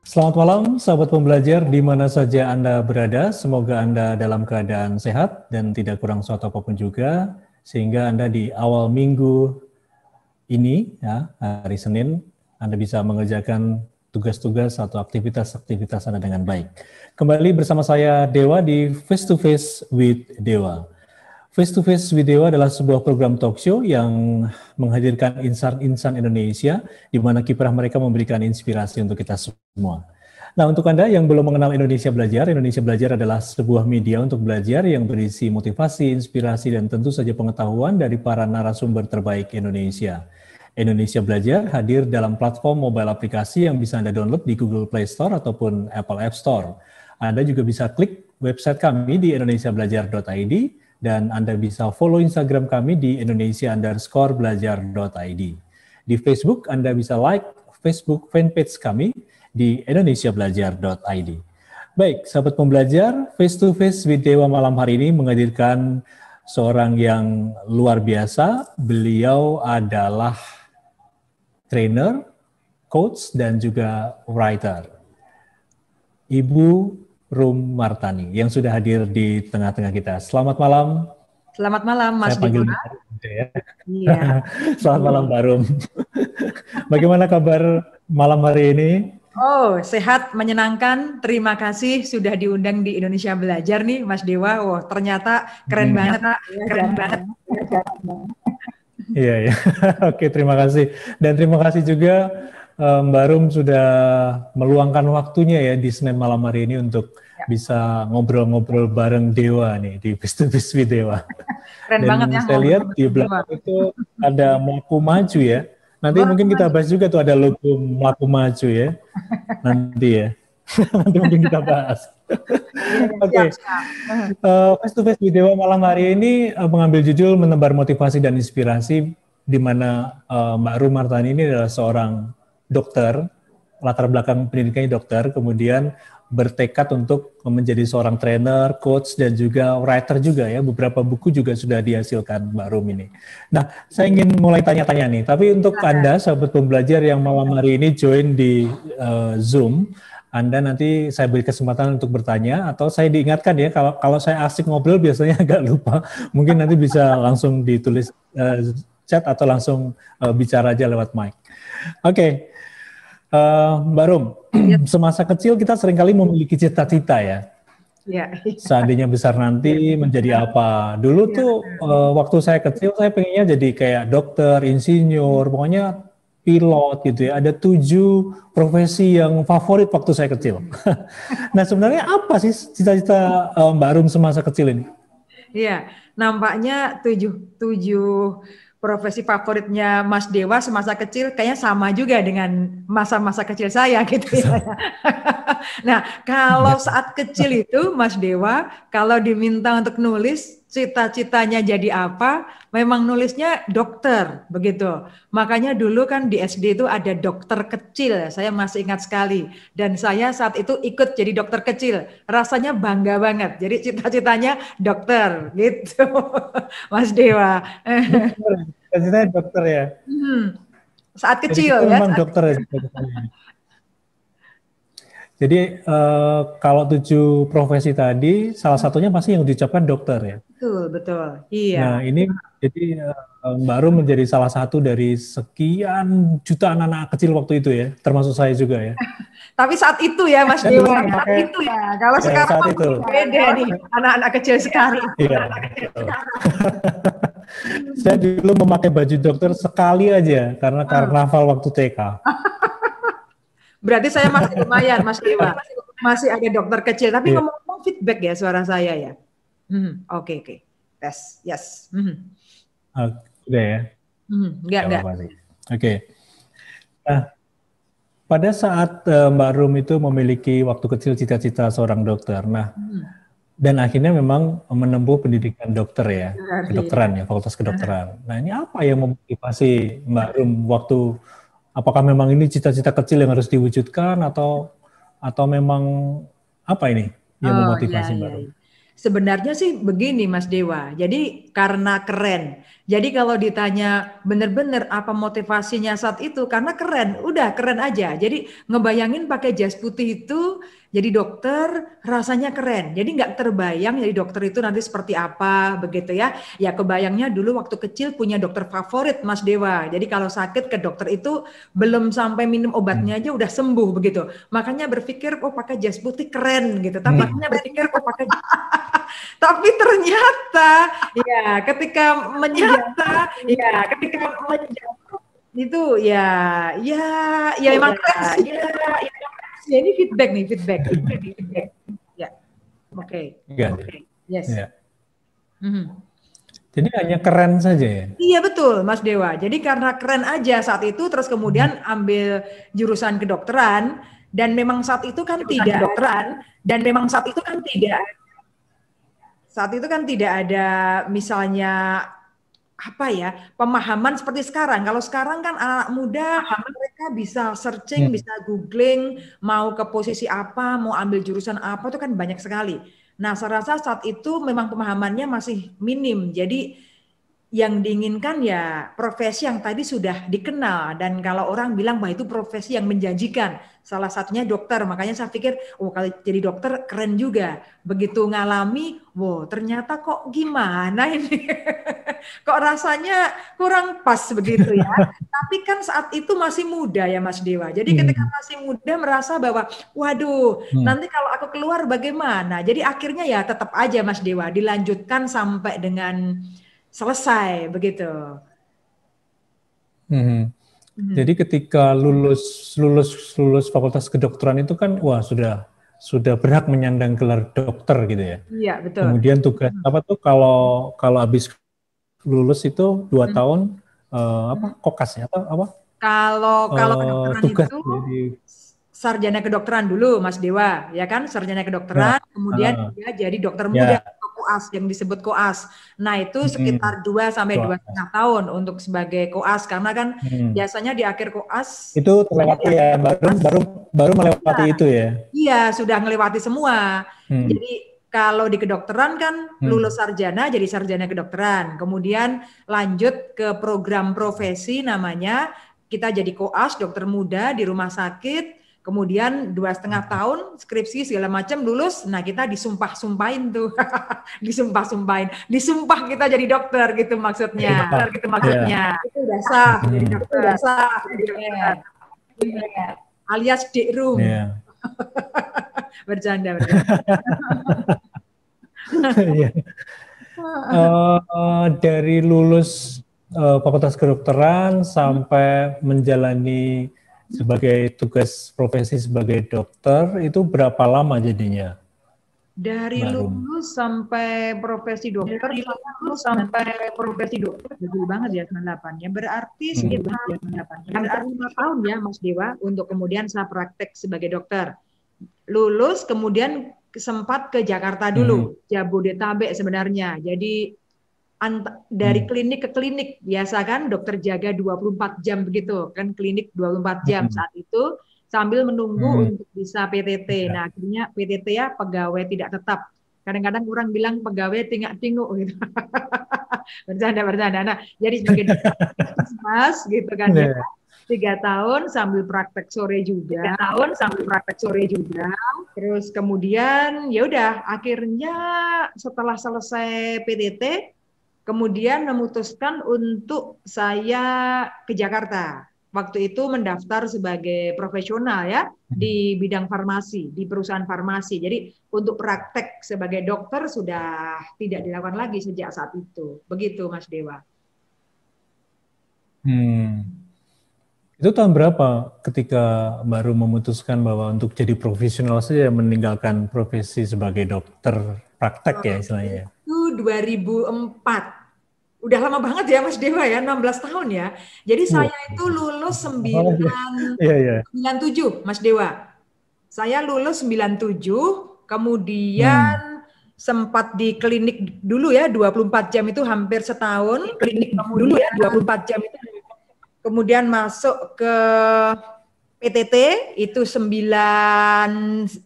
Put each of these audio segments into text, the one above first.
Selamat malam, sahabat pembelajar di mana saja Anda berada. Semoga Anda dalam keadaan sehat dan tidak kurang suatu apapun juga, sehingga Anda di awal minggu ini, ya, hari Senin, Anda bisa mengerjakan tugas-tugas atau aktivitas-aktivitas Anda dengan baik. Kembali bersama saya, Dewa, di Face to Face with Dewa. Face to Face with Dewa adalah sebuah program talk show yang menghadirkan insan-insan Indonesia, di mana kiprah mereka memberikan inspirasi untuk kita semua. Nah, untuk Anda yang belum mengenal Indonesia Belajar adalah sebuah media untuk belajar yang berisi motivasi, inspirasi, dan tentu saja pengetahuan dari para narasumber terbaik Indonesia. Indonesia Belajar hadir dalam platform mobile aplikasi yang bisa Anda download di Google Play Store ataupun Apple App Store. Anda juga bisa klik website kami di indonesiabelajar.id, dan Anda bisa follow Instagram kami di indonesia_belajar.id. Di Facebook, Anda bisa like Facebook fanpage kami di indonesiabelajar.id. Baik, sahabat pembelajar, Face to Face with Dewa malam hari ini menghadirkan seorang yang luar biasa. Beliau adalah trainer, coach, dan juga writer. Ibu Rum Martani yang sudah hadir di tengah-tengah kita. Selamat malam. Selamat malam, Mas Saya panggil Dewa. ya. Iya. Selamat malam, Mbak Rum. Bagaimana kabar malam hari ini? Oh, sehat, menyenangkan. Terima kasih sudah diundang di Indonesia Belajar nih, Mas Dewa. Wah, ternyata keren banget, Pak. Keren banget. Iya, ya. Oke, terima kasih. Dan terima kasih juga Mbak Rum sudah meluangkan waktunya ya di Senin malam hari ini untuk bisa ngobrol-ngobrol bareng Dewa nih di Face to Face with Dewa. Keren dan banget ya. Saya lihat di belakang itu ada Melaku Maju ya. Nanti mungkin kita bahas juga tuh ada logo Melaku Maju ya. Nanti ya. Nanti mungkin kita bahas. Oke. Face to Face with Dewa malam hari ini mengambil judul menebar motivasi dan inspirasi, di mana Mbak Rum Martani ini adalah seorang dokter, latar belakang pendidikannya dokter, kemudian bertekad untuk menjadi seorang trainer, coach, dan juga writer juga ya. Beberapa buku juga sudah dihasilkan Mbak Rum ini. Nah, saya ingin mulai tanya-tanya nih, tapi untuk Anda, sahabat pembelajar yang malam hari ini join di Zoom, Anda nanti saya beri kesempatan untuk bertanya, atau saya diingatkan ya, kalau saya asik ngobrol biasanya agak lupa, mungkin nanti bisa langsung ditulis chat atau langsung bicara aja lewat mic. Oke. Mbak Rum, semasa kecil kita seringkali memiliki cita-cita ya. Seandainya besar nanti menjadi apa. Dulu tuh waktu saya kecil saya pengennya jadi kayak dokter, insinyur, pokoknya pilot gitu ya. Ada 7 profesi yang favorit waktu saya kecil. Nah, sebenarnya apa sih cita-cita Mbak Rum semasa kecil ini? Iya, nampaknya 7 profesi favoritnya Mas Dewa semasa kecil kayaknya sama juga dengan masa-masa kecil saya gitu ya. Nah, kalau saat kecil itu Mas Dewa, kalau diminta untuk nulis cita-citanya jadi apa, memang nulisnya dokter begitu. Makanya dulu kan di SD itu ada dokter kecil, saya masih ingat sekali. Dan saya saat itu ikut jadi dokter kecil, rasanya bangga banget. Jadi cita-citanya dokter gitu, Mas Dewa. Cita-citanya dokter ya. Saat kecil jadi ya. Memang dokter ya. Jadi kalau 7 profesi tadi, salah satunya pasti yang diucapkan dokter ya. Betul, iya. Nah ini jadi Mbak Rum menjadi salah satu dari sekian jutaan anak kecil waktu itu ya, termasuk saya juga ya. Tapi saat itu ya Mas Dewa, saat itu ya. Kalau sekarang saat itu beda nih, anak-anak kecil sekarang. Iya. Saya dulu memakai baju dokter sekali aja karena karnaval waktu TK. Berarti saya masih lumayan, Mas Dewa. Masih ada dokter kecil. Tapi ngomong-ngomong feedback ya suara saya ya. Oke. Tes, yes. Udah ya? Enggak. Oke. Nah, pada saat Mbak Rum itu memiliki waktu kecil cita-cita seorang dokter. Nah, dan akhirnya memang menempuh pendidikan dokter ya, kedokteran ya, fakultas kedokteran. Nah, ini apa yang memotivasi Mbak Rum waktu, apakah memang ini cita-cita kecil yang harus diwujudkan atau memang apa ini yang memotivasi Mbak Rum? Sebenarnya sih begini Mas Dewa, jadi karena keren. Jadi kalau ditanya bener-bener apa motivasinya saat itu, karena keren, udah keren aja. Jadi ngebayangin pakai jas putih itu, jadi dokter rasanya keren. Jadi nggak terbayang jadi dokter itu nanti seperti apa begitu ya. Ya kebayangnya dulu waktu kecil punya dokter favorit Mas Dewa. Jadi kalau sakit ke dokter itu belum sampai minum obatnya aja udah sembuh begitu. Makanya berpikir oh pakai jas putih keren gitu. Tapi makanya berpikir oh pakai tapi ternyata ya ketika menjawab itu ya emang keren sih. Ya ini feedback nih, feedback. Ya. Oke. Yes. Ya. Jadi hanya keren saja ya? Iya betul Mas Dewa. Jadi karena keren aja saat itu terus kemudian ambil jurusan kedokteran dan memang saat itu kan tidak ada misalnya apa ya pemahaman seperti sekarang. Kalau sekarang kan anak muda mereka bisa searching, bisa googling, mau ke posisi apa, mau ambil jurusan apa itu kan banyak sekali. Nah, saya rasa saat itu memang pemahamannya masih minim. Jadi yang diinginkan ya profesi yang tadi sudah dikenal dan kalau orang bilang bahwa itu profesi yang menjanjikan, salah satunya dokter, makanya saya pikir oh kalau jadi dokter keren juga. Begitu ngalami, wow ternyata kok gimana ini kok rasanya kurang pas begitu ya. Tapi kan saat itu masih muda ya Mas Dewa, jadi ketika masih muda merasa bahwa waduh nanti kalau aku keluar bagaimana, jadi akhirnya ya tetap aja Mas Dewa dilanjutkan sampai dengan selesai begitu. Jadi ketika lulus fakultas kedokteran itu kan wah sudah berhak menyandang gelar dokter gitu ya. Iya betul. Kemudian tugas apa tuh kalau habis lulus itu 2 tahun kokas ya atau apa? Kalau kedokteran tugas itu jadi sarjana kedokteran dulu Mas Dewa, ya kan sarjana kedokteran, kemudian dia jadi dokter muda. Koas yang disebut koas. Nah itu sekitar 2 sampai 2,5 tahun untuk sebagai koas karena kan biasanya di akhir koas itu terlewati ya baru melewati itu ya. Iya sudah melewati semua. Jadi kalau di kedokteran kan lulus sarjana jadi sarjana kedokteran, kemudian lanjut ke program profesi namanya kita jadi koas dokter muda di rumah sakit. Kemudian 2,5 tahun skripsi segala macam lulus, nah kita disumpah-sumpahin tuh, disumpah kita jadi dokter gitu maksudnya, itu udah sah jadi dokter, alias D-room, bercanda. Dari lulus fakultas kedokteran sampai menjalani sebagai tugas profesi sebagai dokter itu berapa lama jadinya? Dari lulus sampai profesi dokter, betul banget ya 98 ya. Berarti sekitar 5 tahun ya Mas Dewa untuk kemudian saya praktek sebagai dokter. Lulus kemudian sempat ke Jakarta dulu, Jabodetabek sebenarnya. Jadi dari klinik ke klinik biasa kan dokter jaga 24 jam begitu kan, klinik 24 jam saat itu sambil menunggu untuk bisa PTT. Nah akhirnya PTT ya pegawai tidak tetap, kadang-kadang orang bilang pegawai tingak-tinguk gitu. bercanda. Nah jadi sebagai mas gitu kan ya 3 tahun sambil praktek sore juga, terus kemudian ya udah akhirnya setelah selesai PTT kemudian memutuskan untuk saya ke Jakarta. Waktu itu mendaftar sebagai profesional ya di bidang farmasi, di perusahaan farmasi. Jadi untuk praktek sebagai dokter sudah tidak dilakukan lagi sejak saat itu. Begitu Mas Dewa. Itu tahun berapa ketika baru memutuskan bahwa untuk jadi profesional saja meninggalkan profesi sebagai dokter praktek ya istilahnya? Itu 2004. Udah lama banget ya Mas Dewa ya, 16 tahun ya. Jadi saya itu lulus 97 Mas Dewa. Saya lulus 97, kemudian sempat di klinik dulu ya, 24 jam itu hampir setahun. Klinik dulu ya, 24 jam itu. Kemudian masuk ke PTT itu 99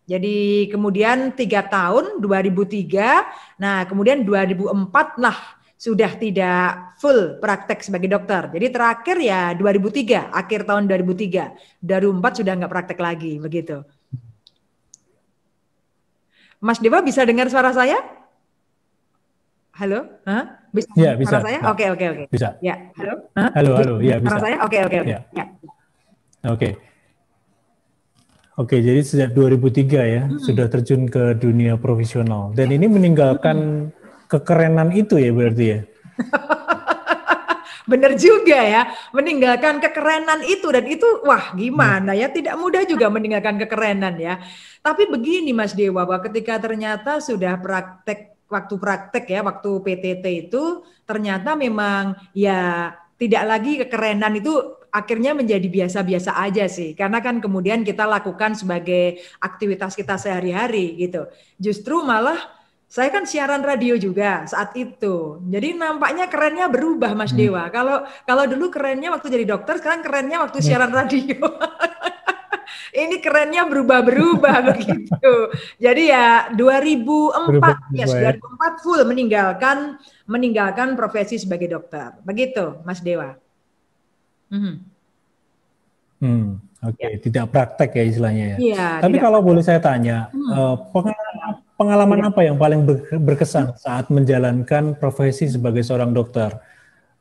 Jadi kemudian 3 tahun 2003, nah kemudian 2004 lah sudah tidak full praktek sebagai dokter. Jadi terakhir ya 2003, akhir tahun 2003. 2004 sudah nggak praktek lagi, begitu. Mas Dewa bisa dengar suara saya? Halo? Hah? Bisa Ya, suara bisa. saya? Oke. Bisa. Ya, halo? Halo, ya bisa. Suara saya? Oke. Ya. Ya. Oke, jadi sejak 2003 ya, sudah terjun ke dunia profesional. Dan ini meninggalkan kekerenan itu ya berarti ya? Benar juga ya, meninggalkan kekerenan itu. Dan itu, wah gimana ya, tidak mudah juga meninggalkan kekerenan ya. Tapi begini Mas Dewa, bahwa ketika ternyata sudah waktu ya, waktu PTT itu, ternyata memang ya tidak lagi kekerenan itu akhirnya menjadi biasa-biasa aja sih. Karena kan kemudian kita lakukan sebagai aktivitas kita sehari-hari gitu. Justru malah saya kan siaran radio juga saat itu. Jadi nampaknya kerennya berubah Mas Dewa. Kalau dulu kerennya waktu jadi dokter, sekarang kerennya waktu siaran radio. Ini kerennya berubah-berubah begitu. Jadi ya 2004 2004 full meninggalkan profesi sebagai dokter. Begitu Mas Dewa. Oke. Tidak praktek ya istilahnya ya. Iya, tapi kalau boleh saya tanya, pengalaman apa yang paling berkesan saat menjalankan profesi sebagai seorang dokter?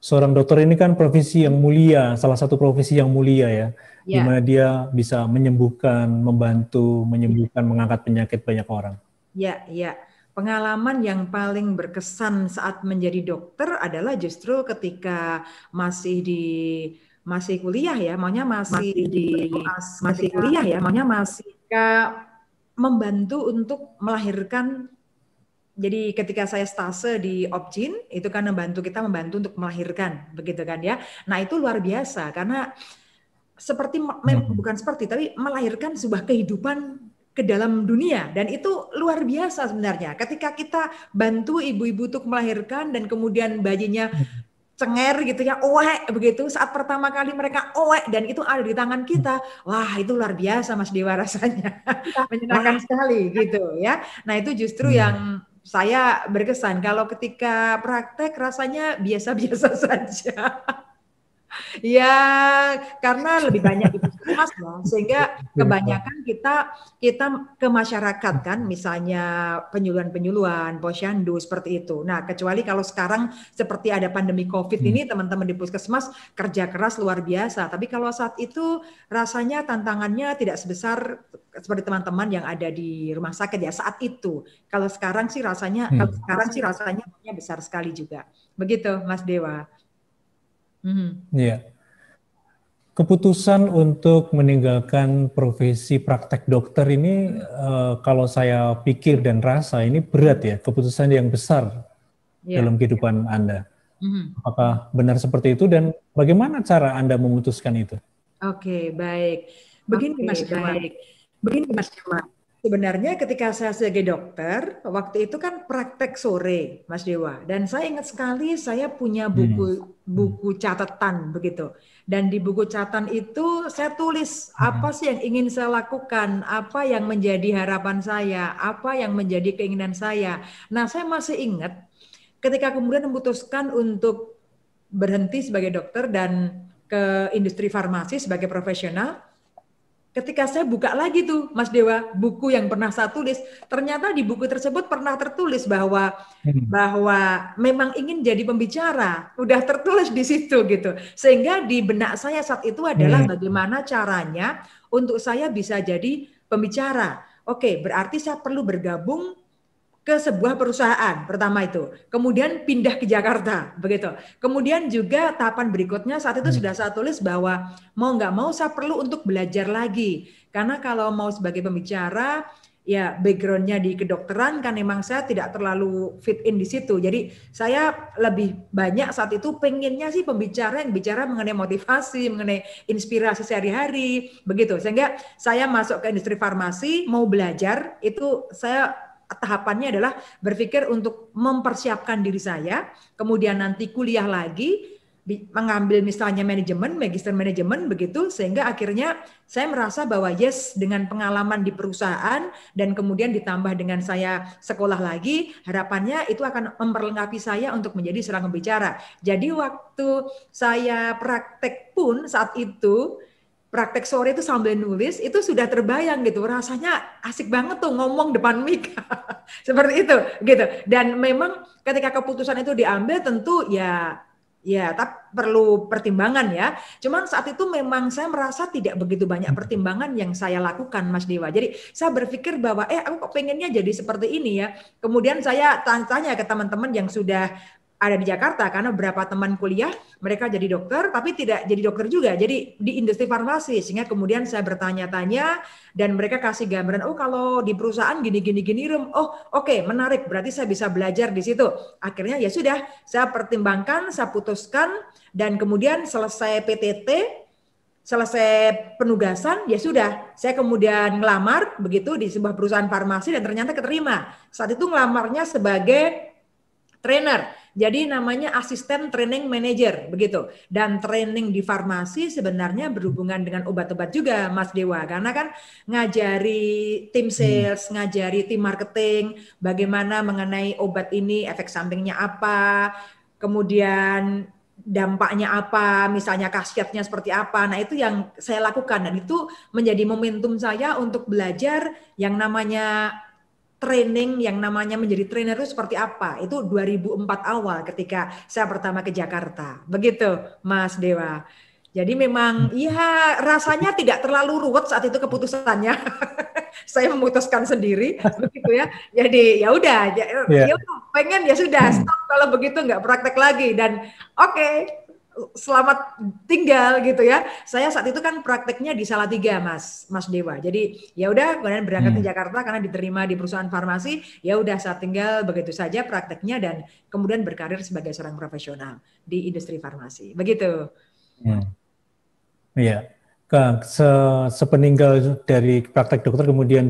Seorang dokter ini kan profesi yang mulia, salah satu profesi yang mulia ya, di mana dia bisa menyembuhkan, membantu, menyembuhkan, mengangkat penyakit banyak orang. Ya. Pengalaman yang paling berkesan saat menjadi dokter adalah justru ketika masih kuliah ya, maunya membantu untuk melahirkan. Jadi ketika saya stase di Opjin, itu kan kita membantu untuk melahirkan, begitu kan ya. Nah itu luar biasa, karena tapi melahirkan sebuah kehidupan ke dalam dunia, dan itu luar biasa sebenarnya. Ketika kita bantu ibu-ibu untuk melahirkan dan kemudian bayinya cenger gitu ya, begitu, saat pertama kali mereka dan itu ada di tangan kita, wah itu luar biasa Mas Dewa rasanya, menyenangkan sekali gitu ya. Nah itu justru yang saya berkesan. Kalau ketika praktek rasanya biasa-biasa saja. Ya, karena lebih banyak di puskesmas ya, sehingga kebanyakan kita ke masyarakat kan, misalnya penyuluhan, posyandu seperti itu. Nah, kecuali kalau sekarang seperti ada pandemi COVID ini, teman-teman di puskesmas kerja keras luar biasa. Tapi kalau saat itu rasanya tantangannya tidak sebesar seperti teman-teman yang ada di rumah sakit ya saat itu. Kalau sekarang sih rasanya besar sekali juga. Begitu, Mas Dewa. Iya. Keputusan untuk meninggalkan profesi praktek dokter ini, kalau saya pikir dan rasa ini berat ya, keputusan yang besar dalam kehidupan Anda. Apakah benar seperti itu dan bagaimana cara Anda memutuskan itu? Oke, baik. Begini Mas Dewa. Sebenarnya ketika saya sebagai dokter, waktu itu kan praktek sore, Mas Dewa. Dan saya ingat sekali saya punya buku catatan begitu. Dan di buku catatan itu saya tulis apa sih yang ingin saya lakukan, apa yang menjadi harapan saya, apa yang menjadi keinginan saya. Nah, saya masih ingat ketika kemudian memutuskan untuk berhenti sebagai dokter dan ke industri farmasi sebagai profesional. Ketika saya buka lagi tuh, Mas Dewa, buku yang pernah saya tulis, ternyata di buku tersebut pernah tertulis bahwa memang ingin jadi pembicara, udah tertulis di situ gitu. Sehingga di benak saya saat itu adalah bagaimana caranya untuk saya bisa jadi pembicara. Oke, berarti saya perlu bergabung ke sebuah perusahaan pertama itu, kemudian pindah ke Jakarta, begitu. Kemudian juga tahapan berikutnya saat itu sudah saya tulis bahwa mau nggak mau saya perlu untuk belajar lagi, karena kalau mau sebagai pembicara ya backgroundnya di kedokteran kan memang saya tidak terlalu fit in di situ. Jadi saya lebih banyak saat itu pengennya sih pembicara yang bicara mengenai motivasi, mengenai inspirasi sehari-hari, begitu. Sehingga saya masuk ke industri farmasi, mau belajar itu saya tahapannya adalah berpikir untuk mempersiapkan diri saya, kemudian nanti kuliah lagi, mengambil misalnya manajemen, magister manajemen begitu, sehingga akhirnya saya merasa bahwa yes, dengan pengalaman di perusahaan dan kemudian ditambah dengan saya sekolah lagi, harapannya itu akan memperlengkapi saya untuk menjadi seorang pembicara. Jadi waktu saya praktek pun saat itu, praktek sore itu sambil nulis, itu sudah terbayang gitu, rasanya asik banget tuh ngomong depan mic. Seperti itu gitu. Dan memang ketika keputusan itu diambil tentu ya, tapi perlu pertimbangan ya. Cuman saat itu memang saya merasa tidak begitu banyak pertimbangan yang saya lakukan, Mas Dewa. Jadi saya berpikir bahwa, aku kok pengennya jadi seperti ini ya. Kemudian saya tanya ke teman-teman yang sudah ada di Jakarta, karena beberapa teman kuliah, mereka jadi dokter, tapi tidak jadi dokter juga, jadi di industri farmasi. Sehingga kemudian saya bertanya-tanya, dan mereka kasih gambaran, oh kalau di perusahaan gini, Rum. Oh oke, menarik, berarti saya bisa belajar di situ. Akhirnya ya sudah, saya pertimbangkan, saya putuskan, dan kemudian selesai PTT, selesai penugasan, ya sudah, saya kemudian ngelamar begitu di sebuah perusahaan farmasi dan ternyata keterima. Saat itu ngelamarnya sebagai trainer. Jadi namanya asisten training manager begitu. Dan training di farmasi sebenarnya berhubungan dengan obat-obat juga, Mas Dewa. Karena kan ngajari tim sales, ngajari tim marketing, bagaimana mengenai obat ini, efek sampingnya apa, kemudian dampaknya apa, misalnya khasiatnya seperti apa. Nah, itu yang saya lakukan dan itu menjadi momentum saya untuk belajar yang namanya training, yang namanya menjadi trainer itu seperti apa. Itu 2004 awal ketika saya pertama ke Jakarta. Begitu, Mas Dewa. Jadi memang ya rasanya tidak terlalu ruwet saat itu keputusannya. Saya memutuskan sendiri begitu ya. Jadi ya udah, ya pengen ya sudah, stop kalau begitu nggak praktek lagi dan oke, selamat tinggal gitu ya. Saya saat itu kan prakteknya di Salatiga, Mas Dewa. Jadi ya udah, kemudian berangkat ke Jakarta karena diterima di perusahaan farmasi. Ya udah, saat tinggal begitu saja prakteknya dan kemudian berkarir sebagai seorang profesional di industri farmasi. Begitu. Iya. Sepeninggal dari praktek dokter kemudian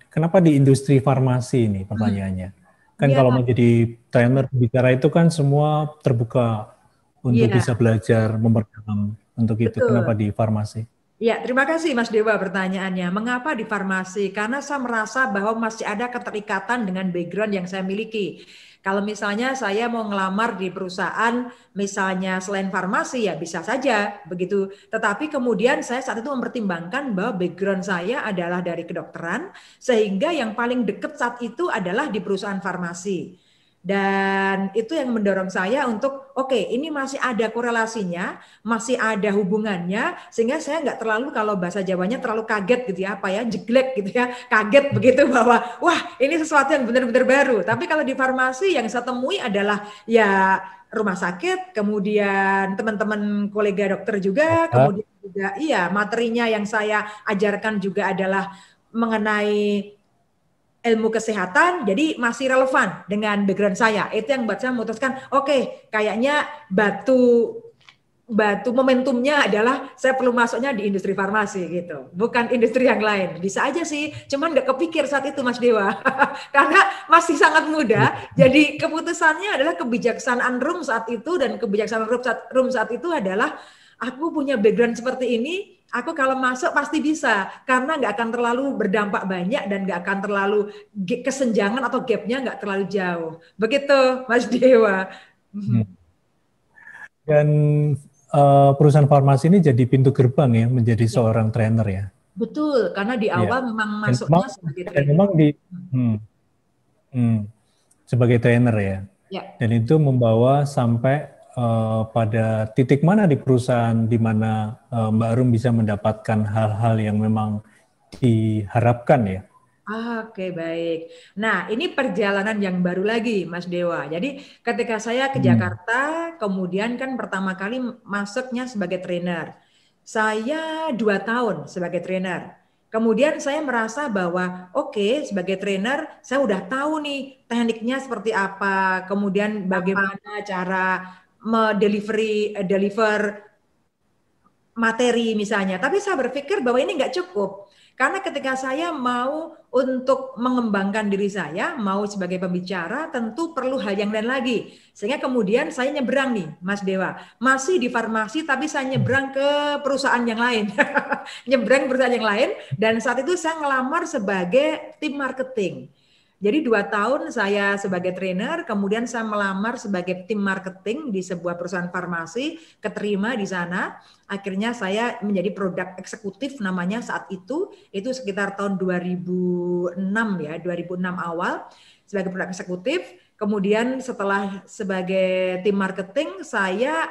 kenapa di industri farmasi ini pertanyaannya? Kan kalau mau jadi trainer bicara itu kan semua terbuka untuk bisa belajar memperdalam untuk itu. Betul. Kenapa di farmasi? Ya, terima kasih Mas Dewa pertanyaannya. Mengapa di farmasi? Karena saya merasa bahwa masih ada keterikatan dengan background yang saya miliki. Kalau misalnya saya mau ngelamar di perusahaan, misalnya selain farmasi, ya bisa saja begitu. Tetapi kemudian saya saat itu mempertimbangkan bahwa background saya adalah dari kedokteran, sehingga yang paling dekat saat itu adalah di perusahaan farmasi. Dan itu yang mendorong saya untuk oke, ini masih ada korelasinya, masih ada hubungannya, sehingga saya nggak terlalu, kalau bahasa Jawanya terlalu kaget gitu ya, jeglek gitu ya, kaget begitu bahwa wah ini sesuatu yang benar-benar baru. Tapi kalau di farmasi yang saya temui adalah ya rumah sakit, kemudian teman-teman kolega dokter juga, kemudian juga materinya yang saya ajarkan juga adalah mengenai ilmu kesehatan, jadi masih relevan dengan background saya. Itu yang buat saya memutuskan, oke, kayaknya batu momentumnya adalah saya perlu masuknya di industri farmasi gitu, bukan industri yang lain. Bisa aja sih, cuman nggak kepikir saat itu Mas Dewa, karena masih sangat muda. Jadi keputusannya adalah kebijaksanaan Rum saat itu, dan kebijaksanaan Rum saat itu adalah aku punya background seperti ini. Aku kalau masuk pasti bisa, karena nggak akan terlalu berdampak banyak dan nggak akan terlalu kesenjangan atau gapnya nggak terlalu jauh. Begitu, Mas Dewa. Dan perusahaan farmasi ini jadi pintu gerbang ya menjadi seorang trainer ya. Betul, karena di awal memang masuknya sebagai trainer. Memang sebagai trainer ya. Dan itu membawa sampai pada titik mana di perusahaan di mana Mbak Rum bisa mendapatkan hal-hal yang memang diharapkan ya? Oke, baik. Nah, ini perjalanan yang baru lagi, Mas Dewa. Jadi ketika saya ke Jakarta, kemudian kan pertama kali masuknya sebagai trainer. Saya 2 tahun sebagai trainer. Kemudian saya merasa bahwa oke, sebagai trainer saya udah tahu nih tekniknya seperti apa, kemudian bagaimana cara deliver materi misalnya. Tapi saya berpikir bahwa ini nggak cukup. Karena ketika saya mau untuk mengembangkan diri saya, mau sebagai pembicara, tentu perlu hal yang lain lagi. Sehingga kemudian saya nyebrang nih, Mas Dewa. Masih di farmasi, tapi saya nyebrang ke perusahaan yang lain. Nyebrang perusahaan yang lain, dan saat itu saya ngelamar sebagai tim marketing. Jadi 2 tahun saya sebagai trainer, kemudian saya melamar sebagai tim marketing di sebuah perusahaan farmasi, keterima di sana. Akhirnya saya menjadi produk eksekutif namanya saat itu sekitar tahun 2006 ya, 2006 awal sebagai produk eksekutif. Kemudian setelah sebagai tim marketing, saya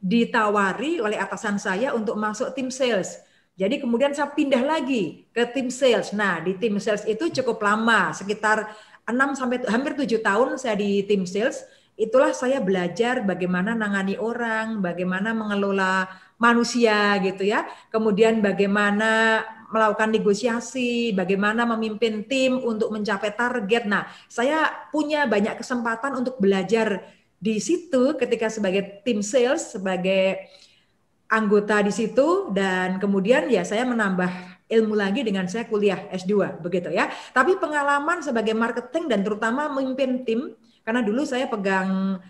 ditawari oleh atasan saya untuk masuk tim sales. Jadi kemudian saya pindah lagi ke tim sales. Nah, di tim sales itu cukup lama, sekitar 6 sampai hampir 7 tahun saya di tim sales. Itulah saya belajar bagaimana nangani orang, bagaimana mengelola manusia gitu ya. Kemudian bagaimana melakukan negosiasi, bagaimana memimpin tim untuk mencapai target. Nah, saya punya banyak kesempatan untuk belajar di situ ketika sebagai tim sales, sebagai anggota di situ, dan kemudian ya saya menambah ilmu lagi dengan saya kuliah S2 begitu ya. Tapi pengalaman sebagai marketing dan terutama memimpin tim, karena dulu saya pegang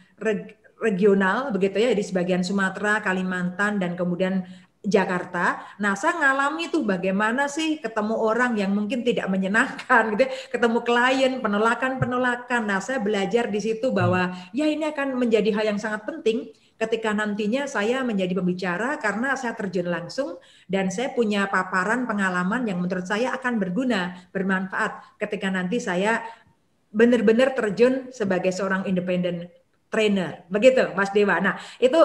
regional begitu ya di sebagian Sumatera, Kalimantan dan kemudian Jakarta. Nah, saya ngalami tuh bagaimana sih ketemu orang yang mungkin tidak menyenangkan gitu ya, ketemu klien, penolakan. Nah, saya belajar di situ bahwa ya ini akan menjadi hal yang sangat penting ketika nantinya saya menjadi pembicara, karena saya terjun langsung dan saya punya paparan pengalaman yang menurut saya akan berguna, bermanfaat ketika nanti saya benar-benar terjun sebagai seorang independent trainer. Begitu, Mas Dewa. Nah, itu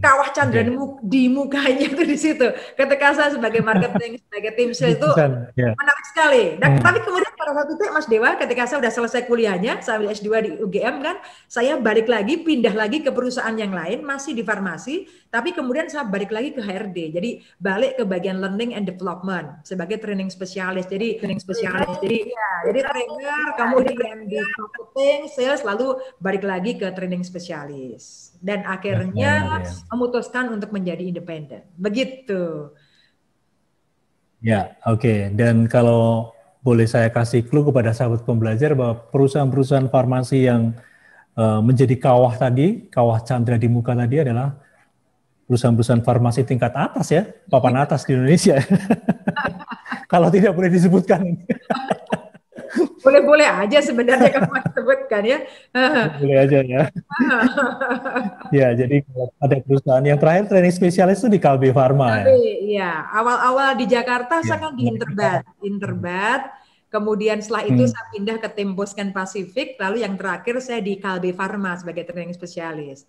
kawah candra di mukanya tuh di situ. Ketika saya sebagai marketing, sebagai tim sales itu menarik sekali. Dan tapi kemudian pada waktu itu Mas Dewa, ketika saya sudah selesai kuliahnya, saya ambil S2 di UGM kan, saya balik lagi, pindah lagi ke perusahaan yang lain, masih di farmasi, tapi kemudian saya balik lagi ke HRD. Jadi balik ke bagian learning and development sebagai training spesialis. Jadi jadi trainer, kemudian di marketing, sales, lalu balik lagi ke training spesialis. Dan akhirnya memutuskan untuk menjadi independen. Begitu. Ya, oke. Dan kalau boleh saya kasih clue kepada sahabat pembelajar bahwa perusahaan-perusahaan farmasi yang menjadi kawah tadi, kawah candra di muka tadi adalah perusahaan-perusahaan farmasi tingkat atas ya, papan atas di Indonesia. Kalau tidak boleh disebutkan. Boleh-boleh aja sebenarnya kamu sebutkan ya. Boleh aja ya. Ya, jadi ada perusahaan yang terakhir training spesialis itu di Kalbe Farma ya. Iya, awal-awal di Jakarta saya kan di Interbat. Kemudian setelah itu saya pindah ke Temposcan Pacific, lalu yang terakhir saya di Kalbe Farma sebagai training spesialis.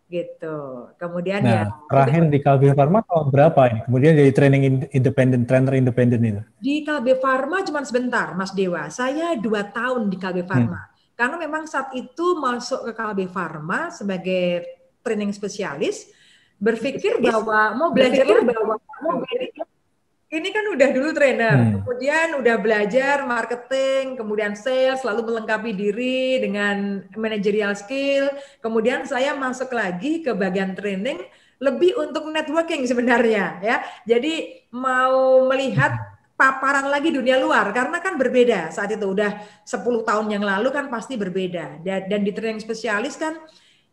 Gitu. Kemudian terakhir di Kalbe Farma tahun berapa ini? Kemudian jadi training trainer independen itu. Di Kalbe Farma cuma sebentar, Mas Dewa. Saya 2 tahun di Kalbe Farma. Karena memang saat itu masuk ke Kalbe Farma sebagai training spesialis, berpikir bahwa mau belajar ini kan udah dulu trainer, kemudian udah belajar marketing, kemudian sales, lalu melengkapi diri dengan managerial skill, kemudian saya masuk lagi ke bagian training, lebih untuk networking sebenarnya ya. Jadi mau melihat paparan lagi dunia luar, karena kan berbeda saat itu, udah 10 tahun yang lalu kan pasti berbeda. Dan di training spesialis kan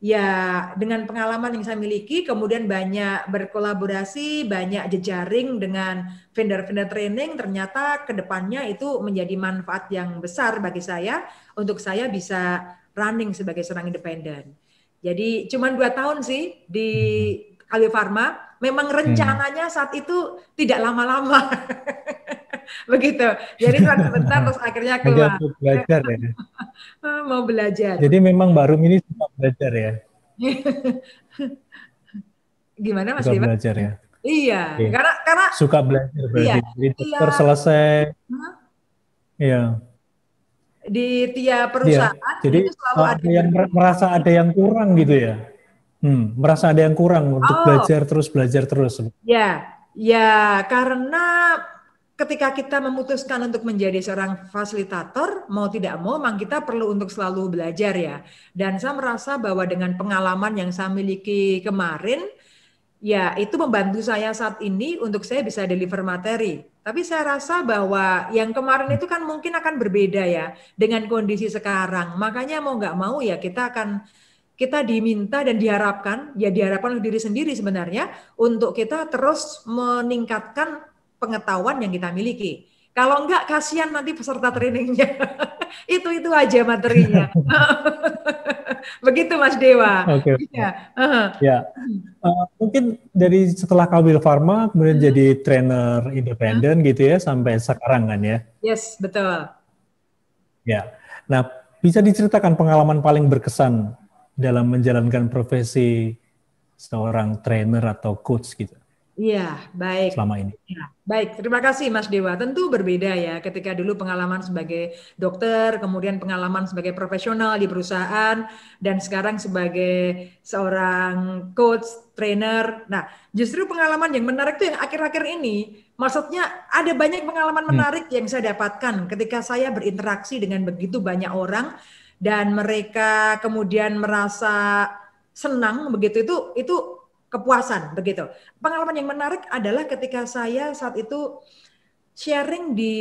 ya dengan pengalaman yang saya miliki, kemudian banyak berkolaborasi, banyak jejaring dengan vendor-vendor training, ternyata kedepannya itu menjadi manfaat yang besar bagi saya, untuk saya bisa running sebagai seorang independen. Jadi cuma 2 tahun sih di Kalbe Farma, memang rencananya saat itu tidak lama-lama. Begitu. Jadi sebentar terus akhirnya keluar. Belajar ya. Mau belajar. Jadi memang baru ini suka belajar ya. Gimana Mas Suka Dewa? belajar ya. Iya, karena suka belajar berarti. Jadi dokter selesai. Iya. Di tiap perusahaan jadi itu selalu ada yang merasa ada yang kurang gitu ya. Merasa ada yang kurang untuk belajar terus. Ya, karena ketika kita memutuskan untuk menjadi seorang fasilitator, mau tidak mau memang kita perlu untuk selalu belajar ya. Dan saya merasa bahwa dengan pengalaman yang saya miliki kemarin, Ya, itu membantu saya saat ini untuk saya bisa deliver materi. Tapi saya rasa bahwa yang kemarin itu kan mungkin akan berbeda ya dengan kondisi sekarang. Makanya mau nggak mau ya kita diminta dan diharapkan oleh diri sendiri sebenarnya untuk kita terus meningkatkan pengetahuan yang kita miliki. Kalau enggak, kasihan nanti peserta trainingnya. Itu aja materinya. Begitu Mas Dewa. Oke. Ya. Ya, mungkin dari setelah Kabil Pharma kemudian jadi trainer independen gitu ya sampai sekarang kan ya. Yes, betul. Ya. Nah, bisa diceritakan pengalaman paling berkesan dalam menjalankan profesi seorang trainer atau coach gitu Iya, baik. selama ini. Ya, baik, terima kasih Mas Dewa. Tentu berbeda ya ketika dulu pengalaman sebagai dokter, kemudian pengalaman sebagai profesional di perusahaan, dan sekarang sebagai seorang coach, trainer. Nah, justru pengalaman yang menarik itu yang akhir-akhir ini, maksudnya ada banyak pengalaman menarik yang saya dapatkan ketika saya berinteraksi dengan begitu banyak orang, dan mereka kemudian merasa senang begitu, itu kepuasan begitu. Pengalaman yang menarik adalah ketika saya saat itu sharing di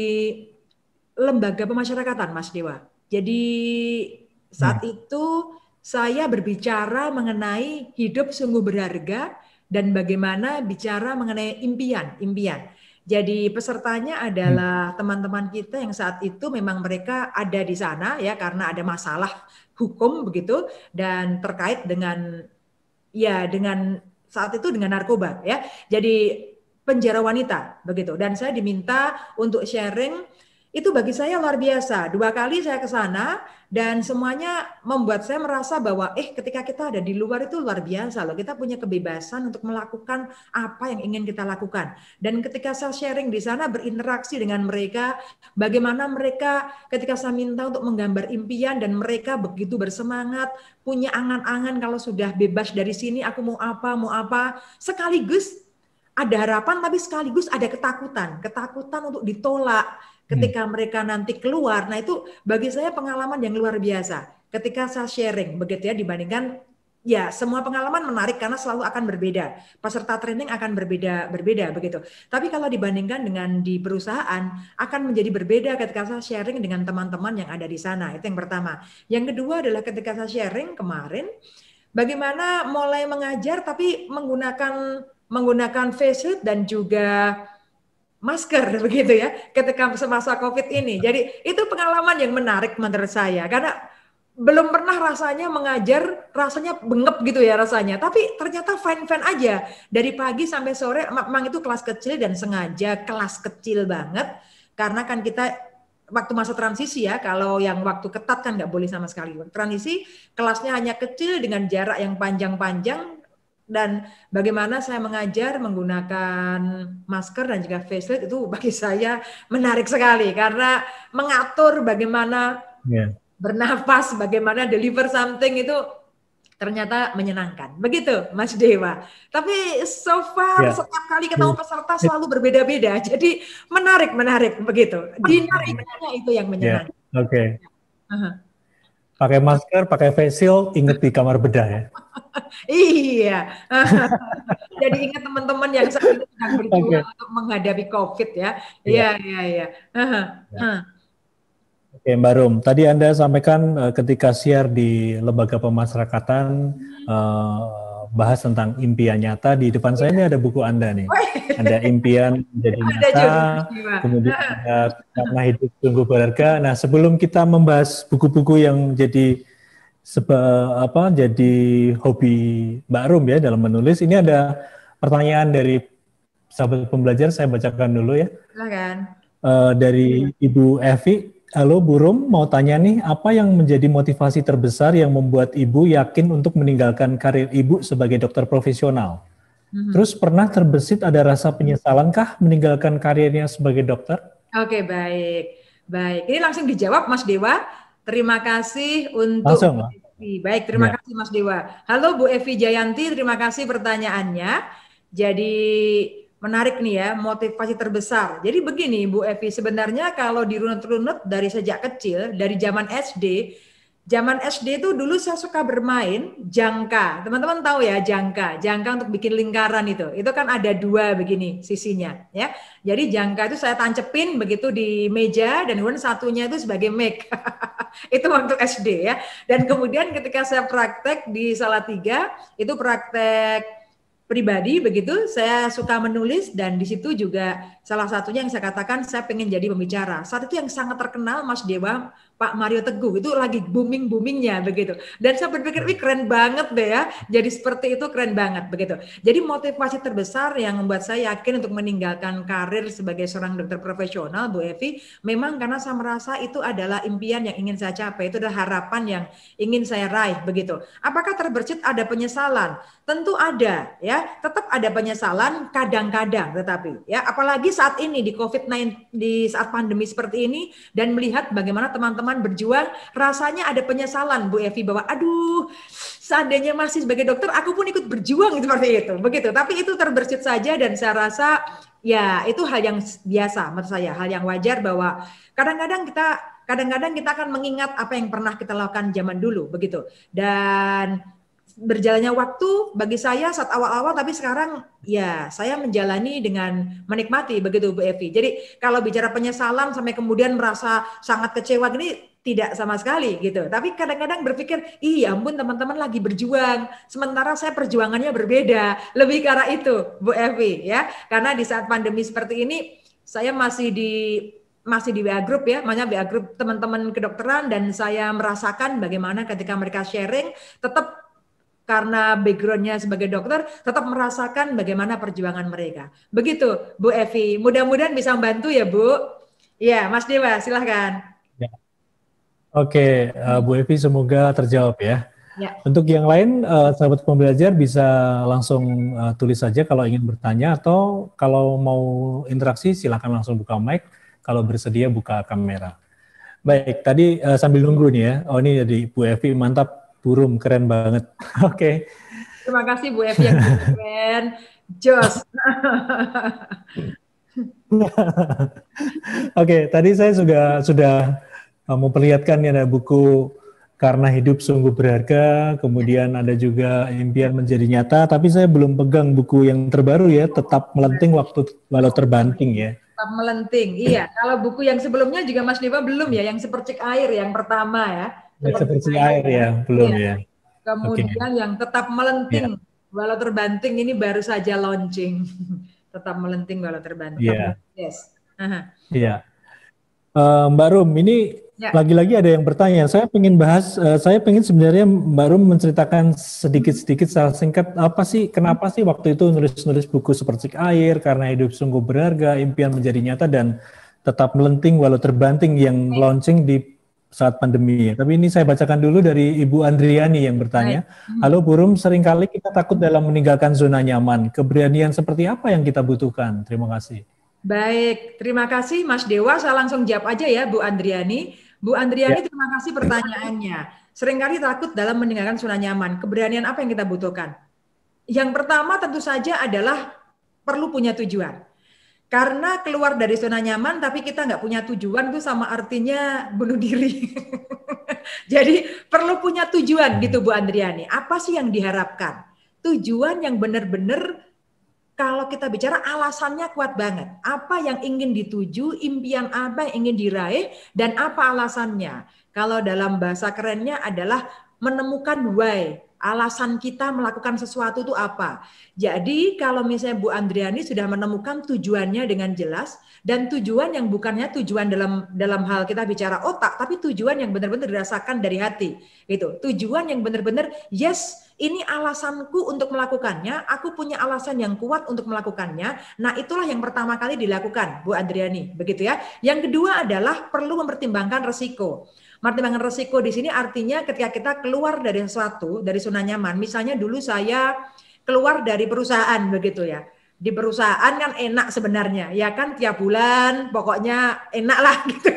lembaga pemasyarakatan, Mas Dewa. Jadi saat itu saya berbicara mengenai hidup sungguh berharga dan bagaimana bicara mengenai impian. Jadi pesertanya adalah teman-teman kita yang saat itu memang mereka ada di sana ya karena ada masalah hukum begitu dan terkait dengan saat itu dengan narkoba ya. Jadi penjara wanita begitu. Dan saya diminta untuk sharing, itu bagi saya luar biasa. 2 kali saya ke sana dan semuanya membuat saya merasa bahwa ketika kita ada di luar itu luar biasa loh. Kita punya kebebasan untuk melakukan apa yang ingin kita lakukan. Dan ketika saya sharing di sana berinteraksi dengan mereka, bagaimana mereka ketika saya minta untuk menggambar impian dan mereka begitu bersemangat, punya angan-angan kalau sudah bebas dari sini aku mau apa, sekaligus ada harapan tapi sekaligus ada ketakutan untuk ditolak ketika mereka nanti keluar. Nah itu bagi saya pengalaman yang luar biasa ketika saya sharing begitu ya, dibandingkan ya semua pengalaman menarik karena selalu akan berbeda. Peserta training akan berbeda begitu. Tapi kalau dibandingkan dengan di perusahaan akan menjadi berbeda ketika saya sharing dengan teman-teman yang ada di sana. Itu yang pertama. Yang kedua adalah ketika saya sharing kemarin bagaimana mulai mengajar tapi menggunakan face shield dan juga masker begitu ya ketika semasa COVID ini. Jadi itu pengalaman yang menarik menurut saya karena belum pernah rasanya mengajar rasanya bengep gitu ya rasanya, tapi ternyata fine-fine aja dari pagi sampai sore. Memang itu kelas kecil dan sengaja kelas kecil banget karena kan kita waktu masa transisi ya, kalau yang waktu ketat kan nggak boleh sama sekali. Transisi kelasnya hanya kecil dengan jarak yang panjang-panjang. Dan bagaimana saya mengajar menggunakan masker dan juga face shield itu bagi saya menarik sekali karena mengatur bagaimana bernafas, bagaimana deliver something itu ternyata menyenangkan. Begitu Mas Dewa. Tapi so far setiap kali ketemu peserta selalu berbeda-beda. Jadi menarik begitu. Dinamikanya itu yang menyenangkan. Oke. Pakai masker, pakai face shield, inget di kamar bedah ya. Iya. Jadi ingat teman-teman yang saat ini sedang berjuang untuk menghadapi COVID ya. Iya. Oke, Mbak Rum. Tadi Anda sampaikan ketika share di lembaga pemasyarakatan bahas tentang impian nyata. Di depan saya ini ada buku Anda nih. Ada impian menjadi nyata, kemudian ada karena hidup sungguh berharga. Nah, sebelum kita membahas buku-buku yang jadi jadi hobi Mbak Rum ya dalam menulis, ini ada pertanyaan dari sahabat pembelajar, saya bacakan dulu ya. Silakan. Dari Ibu Evi. Halo Bu Rum, mau tanya nih, apa yang menjadi motivasi terbesar yang membuat Ibu yakin untuk meninggalkan karir Ibu sebagai dokter profesional? Terus pernah terbesit ada rasa penyesalankah meninggalkan karirnya sebagai dokter? Oke, baik. Ini langsung dijawab Mas Dewa. Terima kasih untuk langsung, baik, terima kasih Mas Dewa. Halo Bu Evi Jayanti, terima kasih pertanyaannya. Jadi menarik nih ya, motivasi terbesar. Jadi begini Bu Evi, sebenarnya kalau dirunut-runut dari sejak kecil, dari zaman SD, Zaman SD itu dulu saya suka bermain jangka. Teman-teman tahu ya jangka. Jangka untuk bikin lingkaran itu. Itu kan ada dua begini sisinya, ya. Jadi jangka itu saya tancepin begitu di meja dan kemudian satunya itu sebagai mic. Itu waktu SD ya. Dan kemudian ketika saya praktek di Salatiga, itu praktek pribadi begitu, saya suka menulis dan di situ juga salah satunya yang saya katakan saya pengen jadi pembicara. Saat itu yang sangat terkenal Mas Dewa, Pak Mario Teguh, itu lagi booming-boomingnya begitu. Dan saya berpikir, wih keren banget deh ya, jadi seperti itu keren banget begitu. Jadi motivasi terbesar yang membuat saya yakin untuk meninggalkan karir sebagai seorang dokter profesional, Bu Evi, memang karena saya merasa itu adalah impian yang ingin saya capai, itu adalah harapan yang ingin saya raih begitu. Apakah terbersit ada penyesalan? Tentu ada ya, tetap ada penyesalan kadang-kadang, tetapi ya apalagi saat ini di COVID-19, di saat pandemi seperti ini dan melihat bagaimana teman-teman berjuang, rasanya ada penyesalan Bu Evi bahwa aduh seandainya masih sebagai dokter aku pun ikut berjuang seperti itu begitu. Tapi itu terbersit saja dan saya rasa ya itu hal yang biasa menurut saya, hal yang wajar bahwa kadang-kadang kita akan mengingat apa yang pernah kita lakukan zaman dulu begitu. Dan berjalannya waktu bagi saya saat awal-awal, tapi sekarang ya saya menjalani dengan menikmati begitu Bu Evi. Jadi kalau bicara penyesalan sampai kemudian merasa sangat kecewa gini tidak sama sekali gitu. Tapi kadang-kadang berpikir, iya ampun teman-teman lagi berjuang, sementara saya perjuangannya berbeda. Lebih ke arah itu Bu Evi ya. Karena di saat pandemi seperti ini saya masih di WA Group ya, makanya WA Group teman-teman kedokteran dan saya merasakan bagaimana ketika mereka sharing tetap karena backgroundnya sebagai dokter, tetap merasakan bagaimana perjuangan mereka. Begitu, Bu Evi. Mudah-mudahan bisa membantu ya, Bu. Ya, Mas Dewa, silahkan. Ya. Oke, Bu Evi, semoga terjawab ya. Ya. Untuk yang lain, sahabat pembelajar bisa langsung tulis saja kalau ingin bertanya, atau kalau mau interaksi silakan langsung buka mic, kalau bersedia buka kamera. Baik, tadi sambil nunggu nih ya, oh ini jadi Bu Evi, mantap. Burung, keren banget. Oke. Terima kasih Bu Evi yang keren. Jos. Oke, tadi saya sudah memperlihatkan ya ada buku Karena Hidup Sungguh Berharga, kemudian ada juga Impian Menjadi Nyata, tapi saya belum pegang buku yang terbaru ya, Tetap Melenting Walau Terbanting ya. Tetap Melenting, iya. Kalau buku yang sebelumnya juga Mas Dewa belum ya, yang Sepercik Air yang pertama ya. Seperti air ya, belum ya. Kemudian yang Tetap Melenting walau terbanting ini baru saja launching. Tetap melenting walau terbanting. Iya. Yes. Iya. Mbak Rum, ini lagi-lagi ada yang bertanya. Saya pengen sebenarnya Mbak Rum menceritakan sedikit-sedikit secara singkat kenapa sih waktu itu nulis buku Seperti Air, Karena Hidup Sungguh Berharga, Impian Menjadi Nyata, dan Tetap Melenting Walau Terbanting yang launching di saat pandemi. Tapi ini saya bacakan dulu dari Ibu Andriani yang bertanya. Halo Bu Rum, seringkali kita takut dalam meninggalkan zona nyaman. Keberanian seperti apa yang kita butuhkan? Terima kasih. Baik, terima kasih Mas Dewa. Saya langsung jawab aja ya Bu Andriani. Bu Andriani, terima kasih pertanyaannya. Seringkali takut dalam meninggalkan zona nyaman. Keberanian apa yang kita butuhkan? Yang pertama tentu saja adalah perlu punya tujuan. Karena keluar dari zona nyaman tapi kita nggak punya tujuan itu sama artinya bunuh diri. Jadi perlu punya tujuan gitu Bu Andriani. Apa sih yang diharapkan? Tujuan yang benar-benar kalau kita bicara alasannya kuat banget. Apa yang ingin dituju, impian apa yang ingin diraih, dan apa alasannya. Kalau dalam bahasa kerennya adalah menemukan why. Alasan kita melakukan sesuatu itu apa. Jadi kalau misalnya Bu Andriani sudah menemukan tujuannya dengan jelas, dan tujuan yang bukannya tujuan dalam hal kita bicara otak, tapi tujuan yang benar-benar dirasakan dari hati. Gitu. Tujuan yang benar-benar, yes, ini alasanku untuk melakukannya, aku punya alasan yang kuat untuk melakukannya. Nah itulah yang pertama kali dilakukan Bu Andriani. Begitu ya. Yang kedua adalah perlu mempertimbangkan resiko. Pertimbangan resiko di sini artinya ketika kita keluar dari sesuatu, dari zona nyaman. Misalnya dulu saya keluar dari perusahaan begitu ya. Di perusahaan kan enak sebenarnya, ya kan tiap bulan pokoknya enak lah gitu,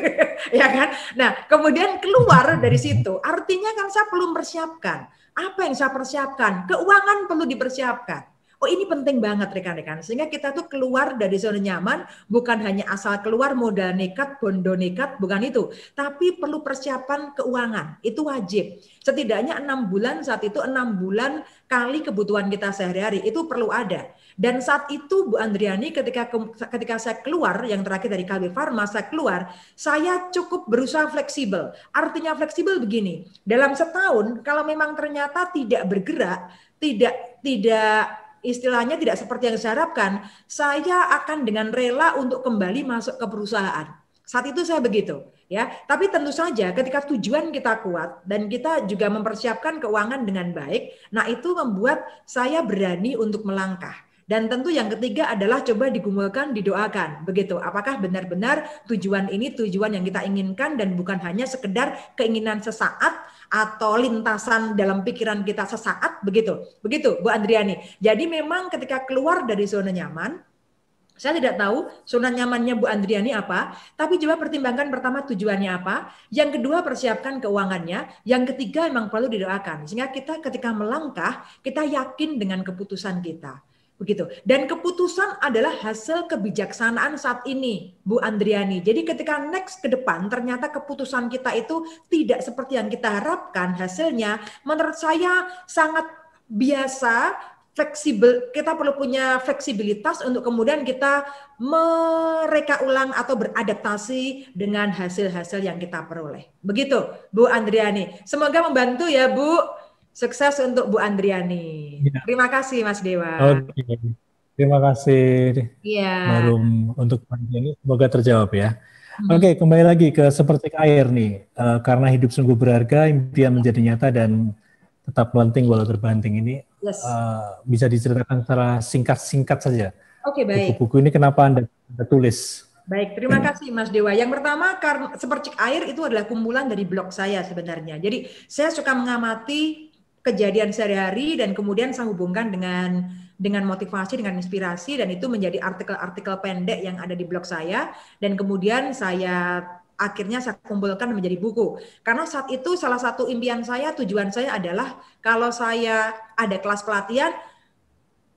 ya kan. Nah kemudian keluar dari situ, artinya kan saya perlu mempersiapkan. Apa yang saya persiapkan? Keuangan perlu dipersiapkan. Oh ini penting banget rekan-rekan, sehingga kita tuh keluar dari zona nyaman, bukan hanya asal keluar modal nekat, bondo nekat, bukan itu. Tapi perlu persiapan keuangan, itu wajib. Setidaknya 6 bulan saat itu, 6 bulan kali kebutuhan kita sehari-hari, itu perlu ada. Dan saat itu Bu Andriani ketika saya keluar, yang terakhir dari KB Pharma, saya keluar, saya cukup berusaha fleksibel. Artinya fleksibel begini, dalam setahun kalau memang ternyata tidak bergerak, tidak istilahnya tidak seperti yang saya harapkan, saya akan dengan rela untuk kembali masuk ke perusahaan. Saat itu saya begitu, ya. Tapi tentu saja ketika tujuan kita kuat dan kita juga mempersiapkan keuangan dengan baik, nah itu membuat saya berani untuk melangkah. Dan tentu yang ketiga adalah coba digumulkan, didoakan. Begitu, apakah benar-benar tujuan ini tujuan yang kita inginkan dan bukan hanya sekedar keinginan sesaat atau lintasan dalam pikiran kita sesaat, begitu. Begitu, Bu Andriani. Jadi memang ketika keluar dari zona nyaman, saya tidak tahu zona nyamannya Bu Andriani apa, tapi coba pertimbangkan pertama tujuannya apa, yang kedua persiapkan keuangannya, yang ketiga memang perlu didoakan. Sehingga kita ketika melangkah, kita yakin dengan keputusan kita. Begitu. Dan keputusan adalah hasil kebijaksanaan saat ini, Bu Andriani. Jadi ketika next ke depan, ternyata keputusan kita itu tidak seperti yang kita harapkan hasilnya, menurut saya sangat biasa, fleksibel. Kita perlu punya fleksibilitas untuk kemudian kita mereka ulang atau beradaptasi dengan hasil-hasil yang kita peroleh. Begitu, Bu Andriani. Semoga membantu ya, Bu. Sukses untuk Bu Andriani. Ya. Terima kasih Mas Dewa. Oke. Terima kasih Marum untuk ini, semoga terjawab ya. Oke, kembali lagi ke seperti air nih. Karena hidup sungguh berharga, impian menjadi nyata dan tetap melenting walau terbanting ini. Bisa diceritakan secara singkat-singkat saja. Oke, baik. Buku-buku ini kenapa Anda tulis? Baik, terima kasih Mas Dewa. Yang pertama, karena seperti air itu adalah kumpulan dari blog saya sebenarnya. Jadi saya suka mengamati kejadian sehari-hari dan kemudian saya hubungkan dengan motivasi, dengan inspirasi, dan itu menjadi artikel-artikel pendek yang ada di blog saya, dan kemudian akhirnya saya kumpulkan menjadi buku. Karena saat itu salah satu impian saya, tujuan saya adalah kalau saya ada kelas pelatihan,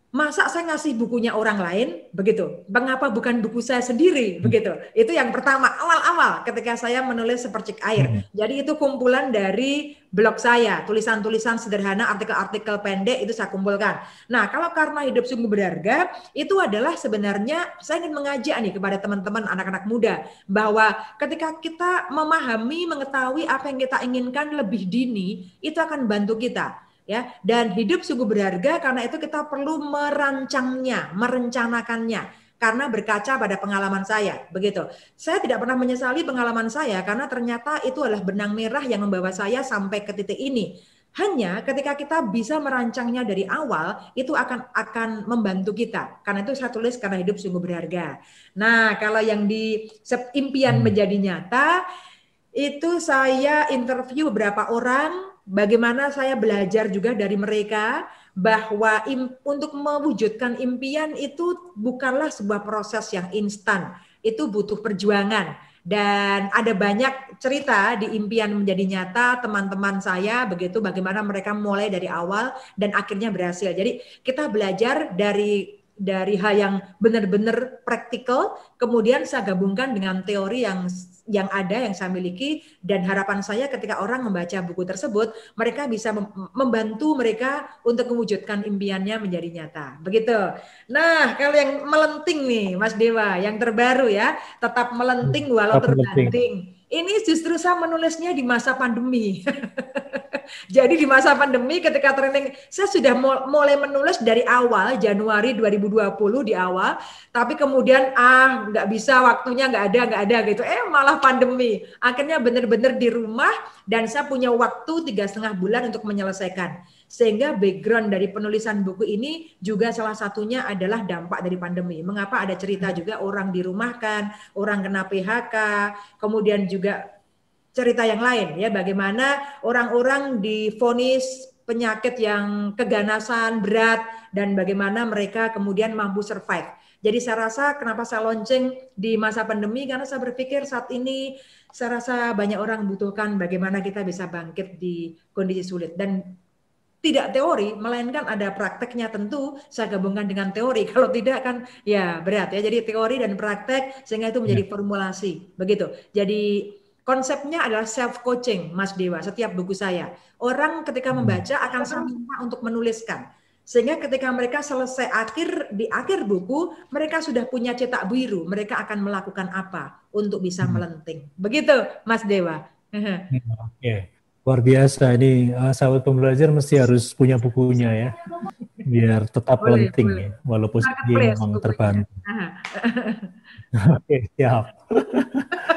masa saya ngasih bukunya orang lain, begitu. Mengapa bukan buku saya sendiri, begitu. Itu yang pertama, awal-awal ketika saya menulis sepercik air. Jadi itu kumpulan dari blog saya, tulisan-tulisan sederhana, artikel-artikel pendek itu saya kumpulkan. Nah, kalau karena hidup sungguh berharga, itu adalah sebenarnya saya ingin mengajak nih kepada teman-teman anak-anak muda, bahwa ketika kita memahami, mengetahui apa yang kita inginkan lebih dini, itu akan bantu kita. Ya, dan hidup sungguh berharga, karena itu kita perlu merancangnya, merencanakannya. Karena berkaca pada pengalaman saya, begitu. Saya tidak pernah menyesali pengalaman saya, karena ternyata itu adalah benang merah yang membawa saya sampai ke titik ini. Hanya ketika kita bisa merancangnya dari awal, itu akan membantu kita. Karena itu saya tulis karena hidup sungguh berharga. Nah, kalau yang di impian menjadi nyata, itu saya interview beberapa orang. Bagaimana saya belajar juga dari mereka bahwa untuk mewujudkan impian itu bukanlah sebuah proses yang instan, itu butuh perjuangan. Dan ada banyak cerita di impian menjadi nyata teman-teman saya, begitu bagaimana mereka mulai dari awal dan akhirnya berhasil. Jadi kita belajar dari hal yang benar-benar praktikal, kemudian saya gabungkan dengan teori yang ada, yang saya miliki, dan harapan saya ketika orang membaca buku tersebut, mereka bisa membantu mereka untuk mewujudkan impiannya menjadi nyata. Begitu. Nah, kalau yang melenting nih, Mas Dewa, yang terbaru ya, tetap melenting walau terbanting. Ini justru saya menulisnya di masa pandemi. Jadi di masa pandemi ketika training, saya sudah mulai menulis dari awal, Januari 2020 di awal, tapi kemudian nggak bisa, waktunya nggak ada gitu. Malah pandemi. Akhirnya benar-benar di rumah dan saya punya waktu 3,5 bulan untuk menyelesaikan. Sehingga background dari penulisan buku ini juga salah satunya adalah dampak dari pandemi. Mengapa ada cerita juga orang dirumahkan, orang kena PHK, kemudian juga cerita yang lain ya, bagaimana orang-orang divonis penyakit yang keganasan berat dan bagaimana mereka kemudian mampu survive. Jadi saya rasa kenapa saya launching di masa pandemi, karena saya berpikir saat ini saya rasa banyak orang membutuhkan bagaimana kita bisa bangkit di kondisi sulit. Dan tidak teori, melainkan ada prakteknya. Tentu saya gabungkan dengan teori. Kalau tidak kan ya berat ya. Jadi teori dan praktek sehingga itu menjadi formulasi. Begitu. Jadi konsepnya adalah self coaching, Mas Dewa. Setiap buku saya, orang ketika membaca akan saya minta untuk menuliskan. Sehingga ketika mereka selesai di akhir buku, mereka sudah punya cetak biru. Mereka akan melakukan apa untuk bisa melenting. Begitu, Mas Dewa. Oke. Luar biasa ini, sahabat pembelajar mesti harus punya bukunya ya, biar tetap penting ya, walaupun dia memang terbantu. Oke, siap.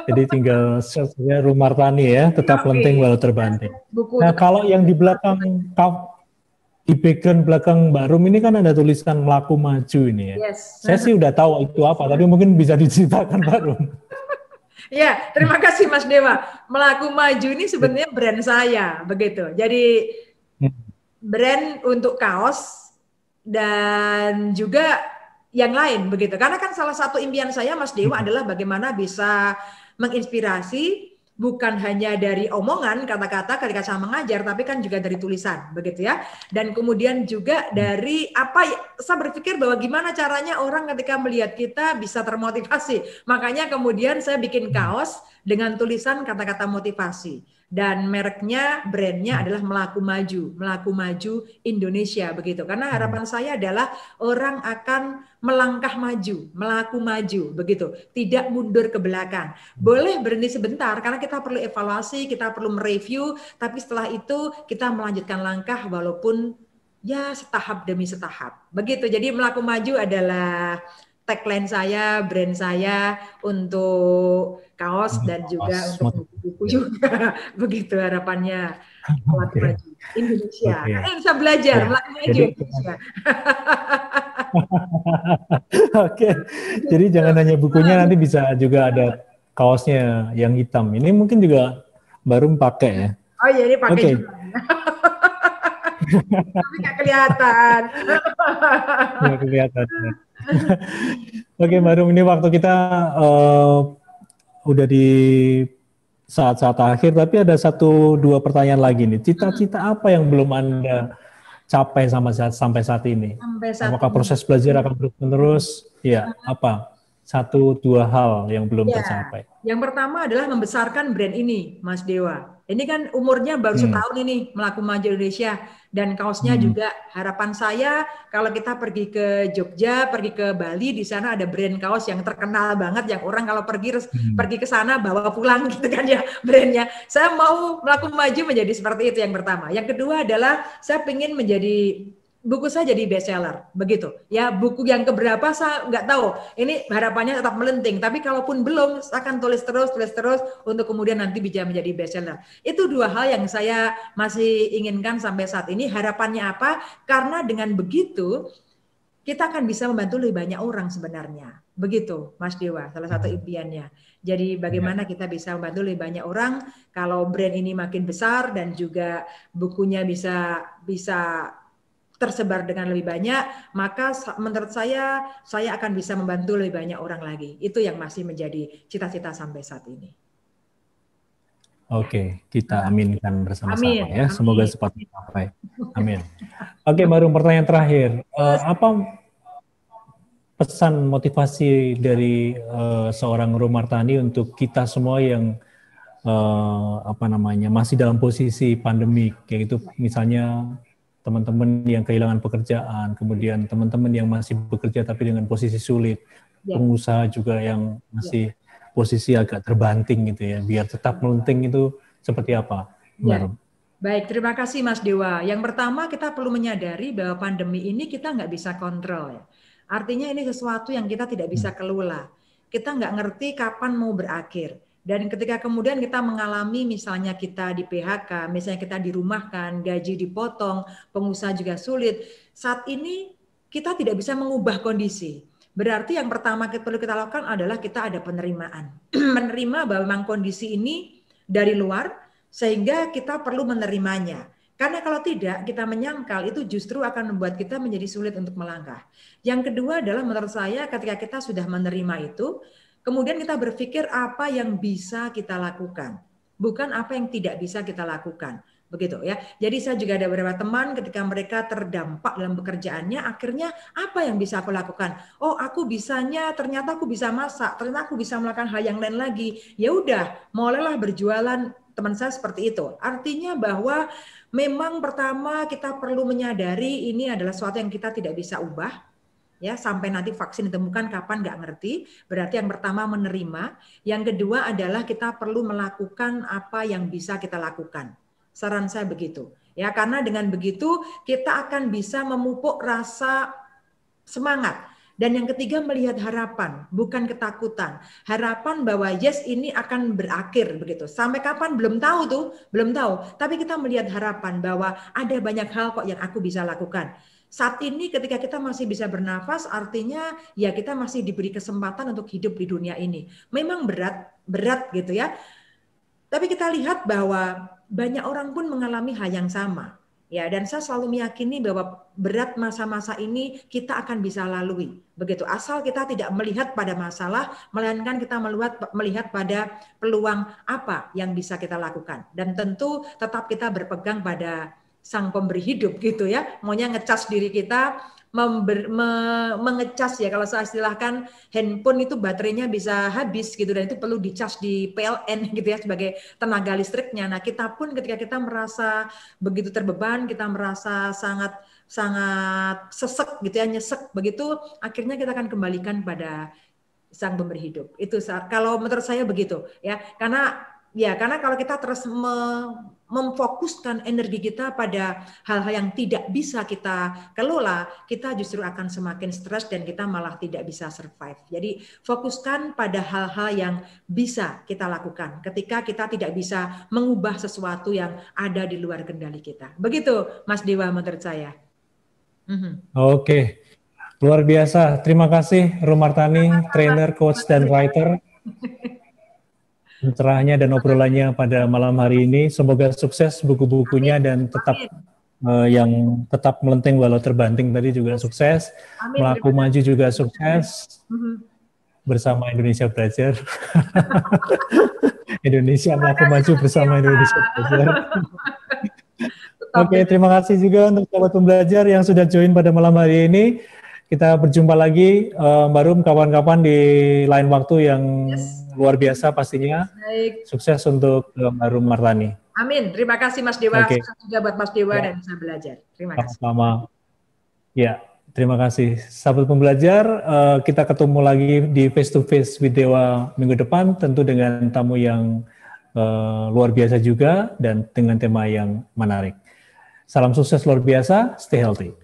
Jadi tinggal search-nya Rumartani ya, tetap penting walau terbanting. Nah, kalau yang di belakang, di background belakang Mbak Rum ini kan ada tulisan melaku maju ini ya. Yes. Saya sih udah tahu itu apa, tapi mungkin bisa diceritakan Mbak Rum. Ya, terima kasih Mas Dewa. Melaku maju ini sebenarnya brand saya, begitu. Jadi brand untuk kaos dan juga yang lain, begitu. Karena kan salah satu impian saya, Mas Dewa, adalah bagaimana bisa menginspirasi bukan hanya dari omongan, kata-kata ketika saya mengajar, tapi kan juga dari tulisan, begitu ya. Dan kemudian juga dari saya berpikir bahwa gimana caranya orang ketika melihat kita bisa termotivasi. Makanya kemudian saya bikin kaos dengan tulisan kata-kata motivasi. Dan mereknya, brandnya adalah Melaku Maju Indonesia, begitu. Karena harapan saya adalah orang akan melangkah maju, melaku maju, begitu. Tidak mundur ke belakang. Boleh berhenti sebentar, karena kita perlu evaluasi, kita perlu mereview, tapi setelah itu kita melanjutkan langkah walaupun ya setahap demi setahap. Begitu, jadi Melaku Maju adalah tagline saya, brand saya untuk kaos dan juga untuk buku juga. Begitu harapannya Melaku Maju Indonesia. Bisa belajar Melaku Maju Indonesia. Oke, jadi jangan hanya bukunya, nanti bisa juga ada kaosnya yang hitam. Ini mungkin juga baru pakai ya. Oh iya, ini pakai juga. Tapi nggak kelihatan. Nggak kelihatan. Oke, Mbak Rum, ini waktu kita udah di saat-saat akhir, tapi ada 1-2 pertanyaan lagi nih. Cita-cita apa yang belum Anda capai sampai saat ini? Apakah proses belajar akan terus-menerus? Ya, apa? 1-2 hal yang belum tercapai. Yang pertama adalah membesarkan brand ini, Mas Dewa. Ini kan umurnya baru setahun ini, Melaku Maju Indonesia. Dan kaosnya juga harapan saya kalau kita pergi ke Jogja, pergi ke Bali, di sana ada brand kaos yang terkenal banget, yang orang kalau pergi ke sana bawa pulang gitu kan ya brandnya. Saya mau Melaku Maju menjadi seperti itu yang pertama. Yang kedua adalah saya ingin menjadi buku saya jadi bestseller, begitu. Ya, buku yang keberapa saya nggak tahu. Ini harapannya tetap melenting. Tapi kalaupun belum, saya akan tulis terus untuk kemudian nanti bisa menjadi bestseller. Itu 2 hal yang saya masih inginkan sampai saat ini. Harapannya apa? Karena dengan begitu kita akan bisa membantu lebih banyak orang sebenarnya. Begitu, Mas Dewa, salah satu impiannya. Jadi bagaimana kita bisa membantu lebih banyak orang kalau brand ini makin besar dan juga bukunya bisa tersebar dengan lebih banyak, maka menurut saya akan bisa membantu lebih banyak orang lagi. Itu yang masih menjadi cita-cita sampai saat ini. Oke, kita aminkan bersama-sama ya. Semoga cepat tercapai. Amin. Oke, baru pertanyaan terakhir. Apa pesan motivasi dari seorang Rumartani untuk kita semua yang masih dalam posisi pandemi, kayak gitu, misalnya teman-teman yang kehilangan pekerjaan, kemudian teman-teman yang masih bekerja tapi dengan posisi sulit, pengusaha juga yang masih posisi agak terbanting gitu ya, biar tetap melenting, itu seperti apa? Baik, terima kasih Mas Dewa. Yang pertama kita perlu menyadari bahwa pandemi ini kita nggak bisa kontrol ya. Artinya ini sesuatu yang kita tidak bisa kelola. Kita nggak ngerti kapan mau berakhir. Dan ketika kemudian kita mengalami misalnya kita di PHK, misalnya kita dirumahkan, gaji dipotong, pengusaha juga sulit. Saat ini kita tidak bisa mengubah kondisi. Berarti yang pertama perlu kita lakukan adalah kita ada penerimaan. Menerima bahwa memang kondisi ini dari luar, sehingga kita perlu menerimanya. Karena kalau tidak, kita menyangkal, itu justru akan membuat kita menjadi sulit untuk melangkah. Yang kedua adalah menurut saya ketika kita sudah menerima itu, kemudian kita berpikir apa yang bisa kita lakukan, bukan apa yang tidak bisa kita lakukan. begitu ya. Jadi saya juga ada beberapa teman ketika mereka terdampak dalam pekerjaannya, akhirnya apa yang bisa aku lakukan? Oh, aku bisanya ternyata aku bisa masak, ternyata aku bisa melakukan hal yang lain lagi. Ya udah, mulailah berjualan. Teman saya seperti itu. Artinya bahwa memang pertama kita perlu menyadari ini adalah sesuatu yang kita tidak bisa ubah. Ya, sampai nanti vaksin ditemukan kapan nggak ngerti. Berarti yang pertama menerima, yang kedua adalah kita perlu melakukan apa yang bisa kita lakukan. Saran saya begitu. Ya, karena dengan begitu kita akan bisa memupuk rasa semangat. Dan yang ketiga melihat harapan, bukan ketakutan. Harapan bahwa yes ini akan berakhir begitu. Sampai kapan belum tahu tuh, belum tahu. Tapi kita melihat harapan bahwa ada banyak hal kok yang aku bisa lakukan. Saat ini ketika kita masih bisa bernafas, artinya ya kita masih diberi kesempatan untuk hidup di dunia ini. Memang berat gitu ya. Tapi kita lihat bahwa banyak orang pun mengalami hal yang sama. Ya, dan saya selalu meyakini bahwa berat masa-masa ini kita akan bisa lalui. Begitu, asal kita tidak melihat pada masalah, melainkan kita melihat pada peluang apa yang bisa kita lakukan. Dan tentu tetap kita berpegang pada Sang Pemberi hidup gitu ya, maunya ngecas diri kita, mengecas ya, kalau saya istilahkan handphone itu baterainya bisa habis gitu, dan itu perlu dicas di PLN gitu ya sebagai tenaga listriknya. Nah kita pun ketika kita merasa begitu terbeban, kita merasa sangat sesek gitu ya, nyesek begitu, akhirnya kita akan kembalikan pada Sang Pemberi hidup. Itu kalau menurut saya begitu ya, karena kalau kita terus memfokuskan energi kita pada hal-hal yang tidak bisa kita kelola, kita justru akan semakin stres dan kita malah tidak bisa survive. Jadi fokuskan pada hal-hal yang bisa kita lakukan ketika kita tidak bisa mengubah sesuatu yang ada di luar kendali kita. Begitu Mas Dewa menurut saya. Oke, luar biasa. Terima kasih Rumartani, trainer, coach, dan writer. Pencerahannya dan obrolannya pada malam hari ini. Semoga sukses buku-bukunya dan tetap yang tetap melenting walau terbanting tadi juga sukses. Melaku Maju juga sukses. Bersama Indonesia Belajar. Indonesia Melaku Maju bersama Indonesia Belajar. Oke, terima kasih juga untuk sahabat pembelajar yang sudah join pada malam hari ini. Kita berjumpa lagi, Mbak Rum, kawan-kawan di lain waktu yang luar biasa pastinya. Baik. Sukses untuk Mbak Rum Martani. Amin. Terima kasih Mas Dewa. Sukses juga buat Mas Dewa dan Bisa Belajar. Terima kasih. Sama-sama. Ya, terima kasih. Sahabat pembelajar, kita ketemu lagi di Face to Face with Dewa minggu depan, tentu dengan tamu yang luar biasa juga dan dengan tema yang menarik. Salam sukses luar biasa, stay healthy.